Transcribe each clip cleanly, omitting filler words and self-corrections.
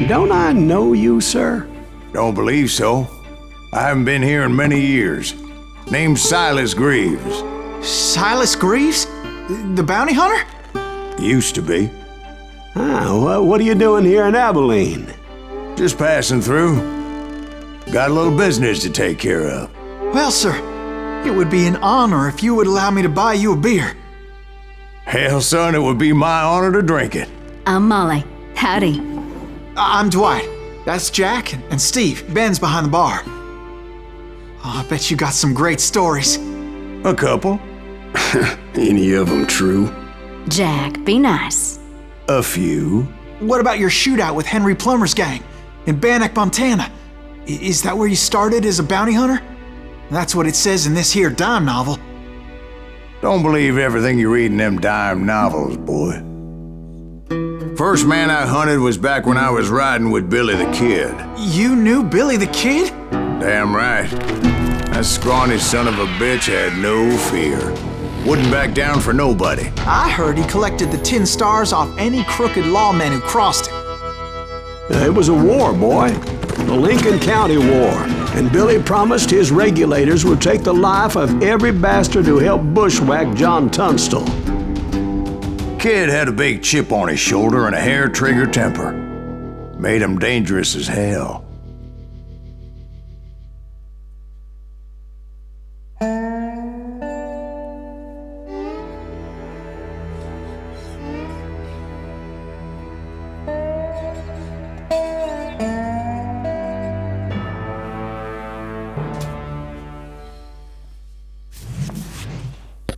Don't I know you, sir? Don't believe so. I haven't been here in many years. Name's Silas Greaves. Silas Greaves? The bounty hunter? Used to be. Well, what are you doing here in Abilene? Just passing through. Got a little business to take care of. Well, sir, it would be an honor if you would allow me to buy you a beer. Hell, son, it would be my honor to drink it. I'm Molly. Howdy. I'm Dwight. That's Jack and Steve. Ben's behind the bar. Oh, I bet you got some great stories. A couple. Any of them true? Jack, be nice. A few. What about your shootout with Henry Plummer's gang in Bannock, Montana? Is that where you started as a bounty hunter? That's what it says in this here dime novel. Don't believe everything you read in them dime novels, boy. First man I hunted was back when I was riding with Billy the Kid. You knew Billy the Kid? Damn right. That scrawny son of a bitch had no fear. Wouldn't back down for nobody. I heard he collected the 10 stars off any crooked lawmen who crossed him. It was a war, boy. The Lincoln County War. And Billy promised his regulators would take the life of every bastard who helped bushwhack John Tunstall. Kid had a big chip on his shoulder and a hair-trigger temper. Made him dangerous as hell.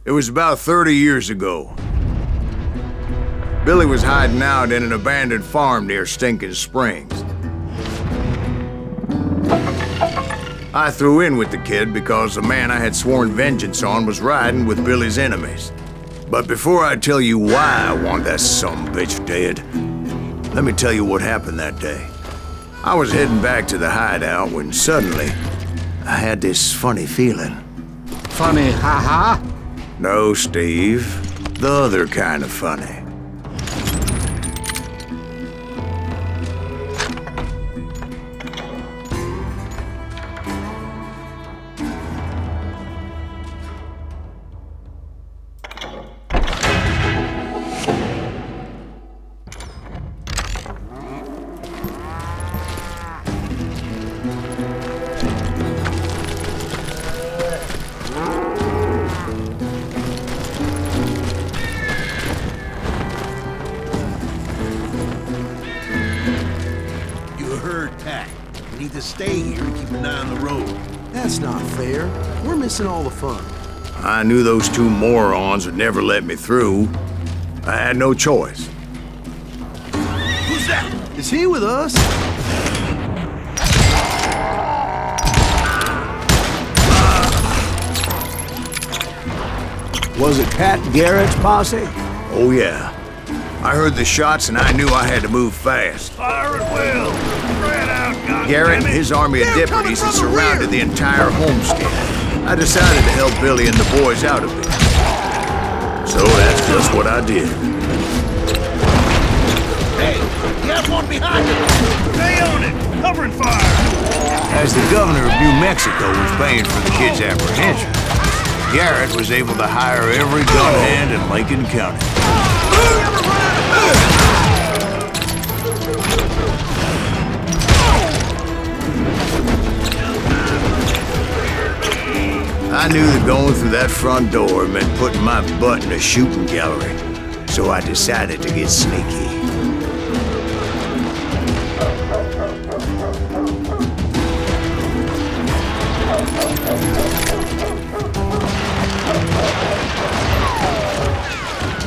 It was about 30 years ago. Billy was hiding out in an abandoned farm near Stinking Springs. I threw in with the kid because the man I had sworn vengeance on was riding with Billy's enemies. But before I tell you why I want that sumbitch dead, let me tell you what happened that day. I was heading back to the hideout when suddenly I had this funny feeling. Funny, ha-ha? No, Steve. The other kind of funny. To stay here and keep an eye on the road. That's not fair. We're missing all the fun. I knew those two morons would never let me through. I had no choice. Who's that? Is he with us? Was it Pat Garrett's posse? Oh, yeah. I heard the shots and I knew I had to move fast. Fire at will! Spread out, goddammit! Garrett and his army of deputies had surrounded the entire homestead. I decided to help Billy and the boys out of it. So that's just what I did. Hey, you have one behind you! Stay on it! Covering fire! As the governor of New Mexico was paying for the kid's apprehension, Garrett was able to hire every gun hand in Lincoln County. I knew that going through that front door meant putting my butt in a shooting gallery, so I decided to get sneaky.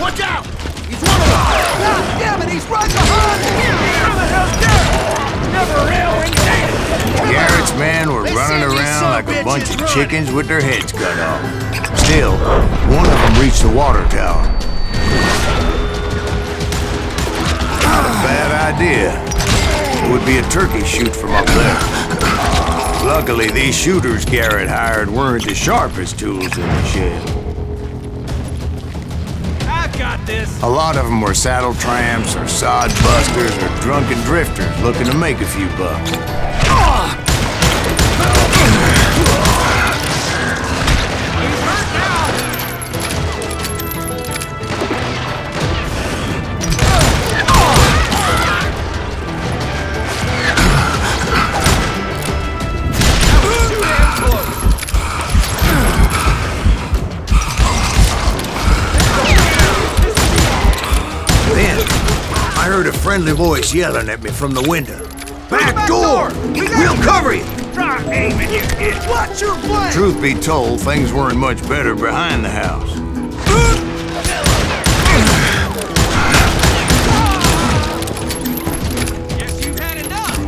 Watch out! He's one of them! God damn it, he's right behind me! Where the hell's Garrett? Never railway dead! Garrett's men were running around like a bunch of chickens with their heads cut off. Still, one of them reached the water tower. Not a bad idea. It would be a turkey shoot from up there. Luckily, these shooters Garrett hired weren't the sharpest tools in the shed. I got this. A lot of them were saddle tramps or sod busters or drunken drifters looking to make a few bucks. I heard a friendly voice yelling at me from the window. Back door! We'll cover you! Try aiming, you idiot. Watch your flank! Truth be told, things weren't much better behind the house. Guess you've had enough.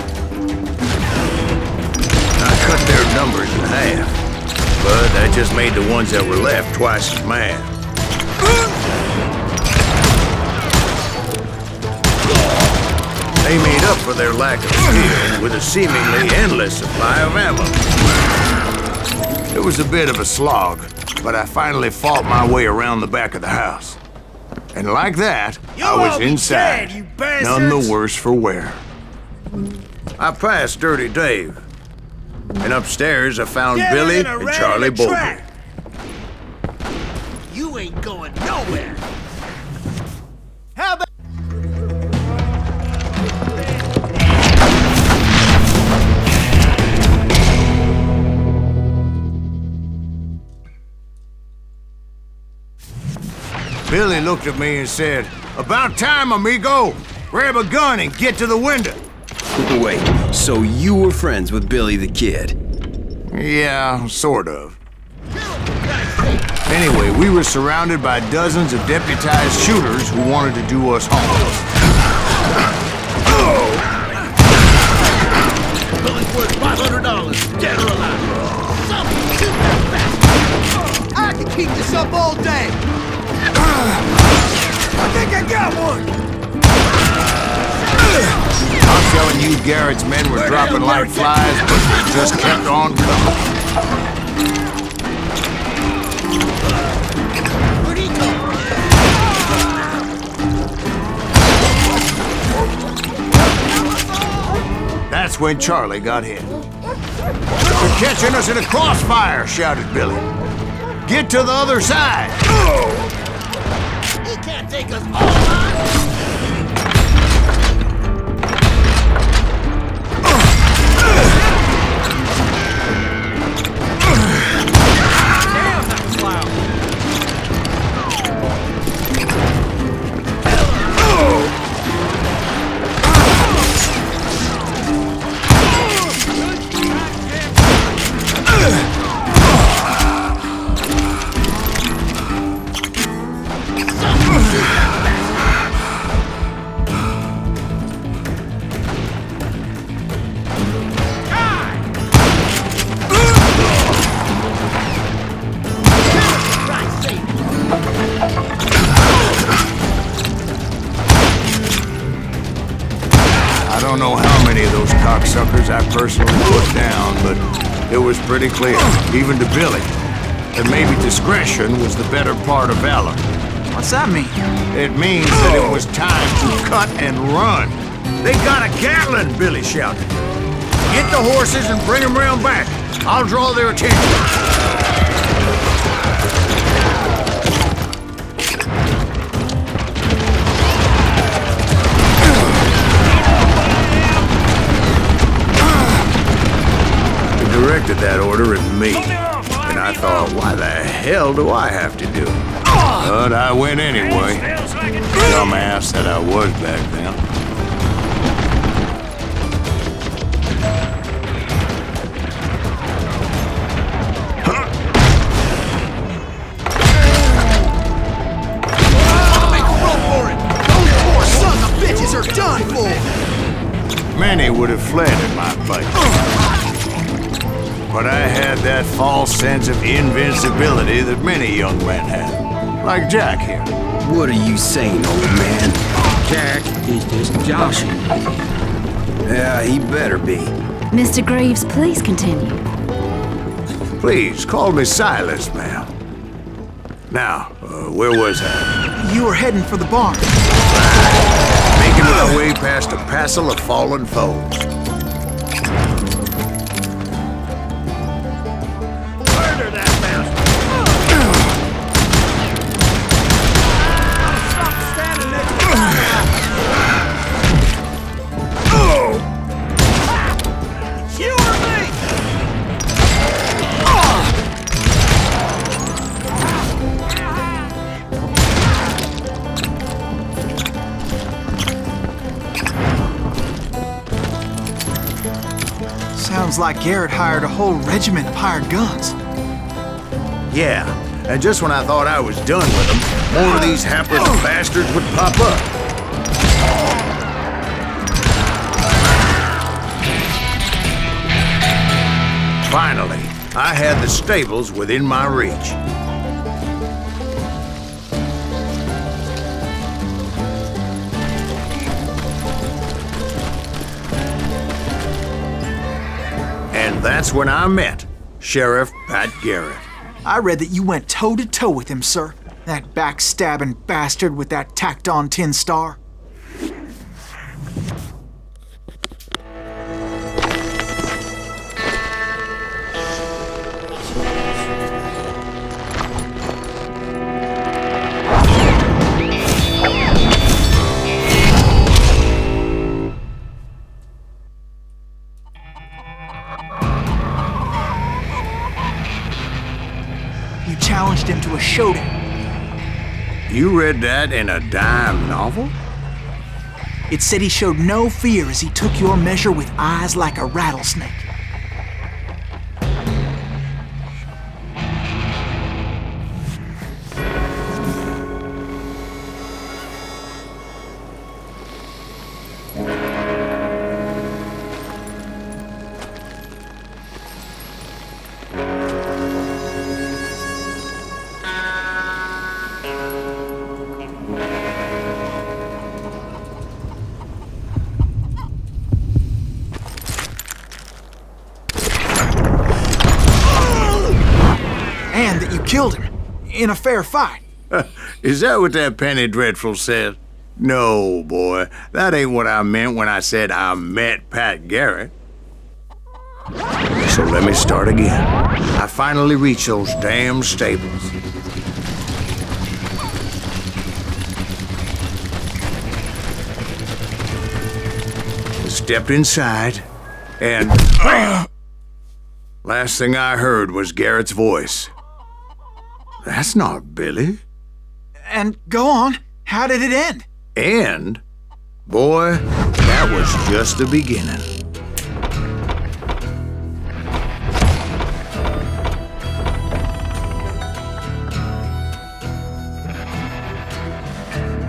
I cut their numbers in half, but that just made the ones that were left twice as mad. They made up for their lack of skill with a seemingly endless supply of ammo. It was a bit of a slog, but I finally fought my way around the back of the house. And like that, I was all be inside, dead, you bastards! none the worse for wear. I passed Dirty Dave, and upstairs I found Get Billy in or and ran Charlie in the Bowlby. track. You ain't going nowhere. How about... Billy looked at me and said, "About time, amigo! Grab a gun and get to the window!" Wait, so you were friends with Billy the Kid? Yeah, sort of. Anyway, we were surrounded by dozens of deputized shooters who wanted to do us harm. Billy's worth $500, dead or alive. I can keep this up all day! I think I got one. I'm telling you, Garrett's men were dropping like flies, but they just kept on coming. Where'd he go? That's when Charlie got hit. "They're catching us in a crossfire!" shouted Billy. "Get to the other side!" He can't take us all on. Damn, that was loud. I don't know how many of those cocksuckers I personally put down, but it was pretty clear, even to Billy, that maybe discretion was the better part of valor. What's that mean? It means that it was time to cut and run. "They got a Gatling!" Billy shouted. "Get the horses and bring them round back. I'll draw their attention." Directed that order at me, and I thought, why the hell do I have to do it? But I went anyway. Dumbass that I was back then. Make a run for it! Those poor sons of bitches are done for! Many would have fled in my place. But I had that false sense of invincibility that many young men have. Like Jack here. What are you saying, old man? Jack is just joshing with you. Yeah, he better be. Mr. Greaves, please continue. Please, call me Silas, ma'am. Now, where was I? You were heading for the barn. Making my way past a passel of fallen foes. Murder that bastard! Stop standing next to me! You or me? Sounds like Garrett hired a whole regiment of hired guns. Yeah, and just when I thought I was done with them, more of these hapless bastards would pop up. Finally, I had the stables within my reach. And that's when I met Sheriff Pat Garrett. I read that you went toe-to-toe with him, sir. That backstabbing bastard with that tacked-on tin star. You challenged him to a showdown. You read that in a dime novel? It said he showed no fear as he took your measure with eyes like a rattlesnake. And that you killed him in a fair fight. Is that what that Penny Dreadful said? No, boy. That ain't what I meant when I said I met Pat Garrett. So let me start again. I finally reached those damn stables. Stepped inside, and last thing I heard was Garrett's voice. That's not Billy. And go on, how did it end? And, boy, that was just the beginning.